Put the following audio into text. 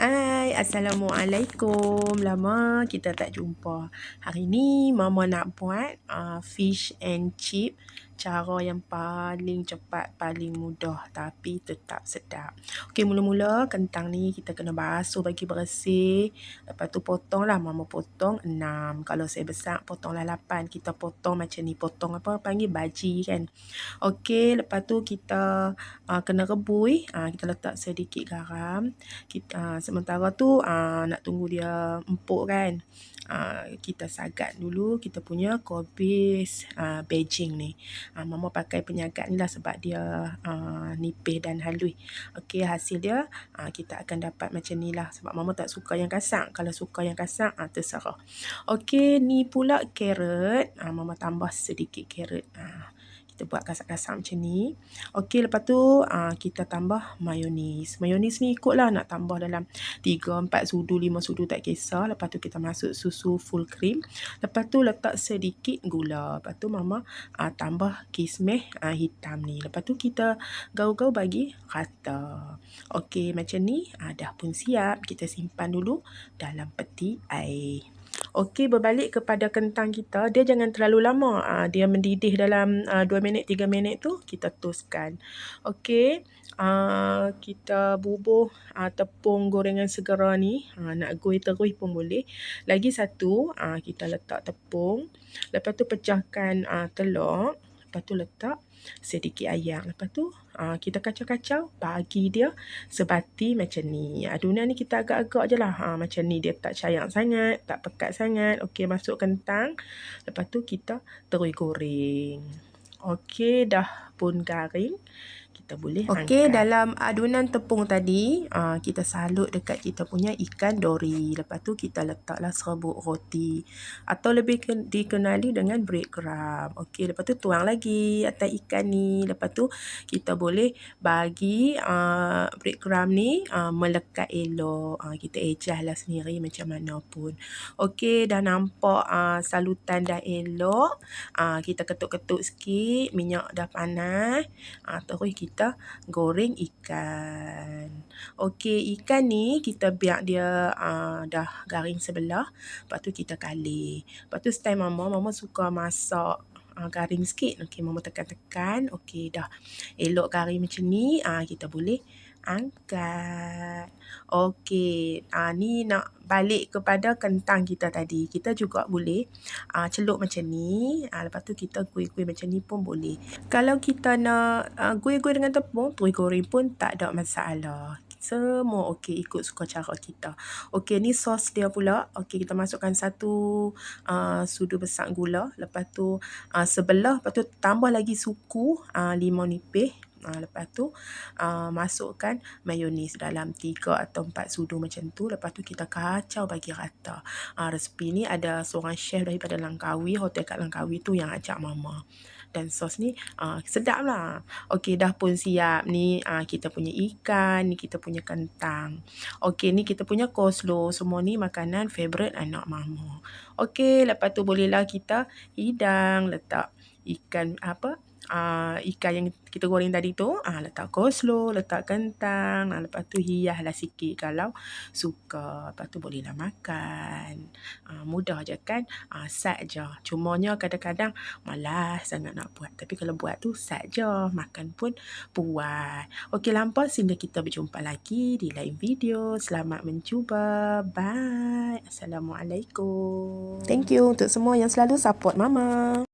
Hai, Assalamualaikum. Lama kita tak jumpa. Hari ni Mama nak buat fish and chip. Cara yang paling cepat, paling mudah tapi tetap sedap. Okey, mula-mula kentang ni kita kena basuh bagi bersih. Lepas tu potong lah. Mama potong 6. Kalau saya besar potonglah 8. Kita potong macam ni. Potong apa panggil baji kan. Okey, lepas tu kita kena rebus. Kita letak sedikit garam. Sementara tu nak tunggu dia empuk kan. Kita sagat dulu kita punya kubis Beijing ni. Mama pakai penyagat ni lah sebab dia nipis dan halus. Okey, hasil dia kita akan dapat macam ni lah. Sebab Mama tak suka yang kasar. Kalau suka yang kasar terserah. Okey, ni pula carrot. Mama tambah sedikit carrot. Kita buat kasar-kasar macam ni. Okey, lepas tu kita tambah mayonis. Mayonis ni ikutlah nak tambah dalam 3, 4 sudu, 5 sudu tak kisah. Lepas tu kita masuk susu full cream. Lepas tu letak sedikit gula. Lepas tu Mama tambah kismis hitam ni. Lepas tu kita gaul-gaul bagi rata. Okey, macam ni dah pun siap. Kita simpan dulu dalam peti air. Okey, berbalik kepada kentang kita. Dia jangan terlalu lama. Dia mendidih dalam 2 minit, 3 minit tu kita toskan. Okey, kita bubuh tepung gorengan segera ni. Nak goreng terus pun boleh. Lagi satu, kita letak tepung. Lepas tu pecahkan telur. Lepas tu letak sedikit ayam. Lepas tu kita kacau-kacau bagi dia sebati macam ni. Adunan ni kita agak-agak je lah. Macam ni dia tak cair sangat, tak pekat sangat. Okey, masuk kentang. Lepas tu kita terus goreng. Okey, dah pun garing. Kita boleh angkat. Okey, dalam adunan tepung tadi, kita salut dekat kita punya ikan dori. Lepas tu kita letaklah serbuk roti. Atau lebih dikenali dengan breadcrumb. Okey, lepas tu tuang lagi atas ikan ni. Lepas tu kita boleh bagi breadcrumb ni melekat elok. Kita adjustlah sendiri macam mana pun. Okey, dah nampak salutan dah elok. Kita ketuk-ketuk sikit. Minyak dah panas. Terus kita goreng ikan. Okey, ikan ni kita biar dia dah garing sebelah. Lepas tu kita kalir. Lepas tu style Mama suka masak garing sikit. Okey, Mama tekan-tekan. Okey, dah elok garing macam ni. Kita boleh angkat. Okey, ni nak balik kepada kentang kita tadi. Kita juga boleh celup macam ni. Lepas tu kita kuih-kuih macam ni pun boleh. Kalau kita nak kuih-kuih dengan tepung, kuih goreng pun tak ada masalah. Semua okey, ikut suka cara kita. Okey, ni sos dia pula. Okey, kita masukkan 1 sudu besar gula. Lepas tu sebelah. Lepas tu tambah lagi suku limau nipis. Lepas tu masukkan mayonis dalam 3 atau 4 sudu macam tu. Lepas tu kita kacau bagi rata. Resepi ni ada seorang chef daripada Langkawi, hotel kat Langkawi tu yang ajak Mama. Dan sos ni sedap lah. Okey, dah pun siap. Ni kita punya ikan, ni kita punya kentang. Okey, ni kita punya coleslaw. Semua ni makanan favourite anak Mama. Okey, lepas tu bolehlah kita hidang. Letak ikan ikan yang kita goreng tadi tu, letak coleslaw, letak kentang, lepas tu hiaslah sikit kalau suka. Lepas tu bolehlah makan. Mudah je kan? Sat je. Cumanya kadang-kadang malas sangat nak buat. Tapi kalau buat tu sat je. Makan pun puas. Okey, lampau sehingga kita berjumpa lagi di lain video. Selamat mencuba. Bye. Assalamualaikum. Thank you untuk semua yang selalu support Mama.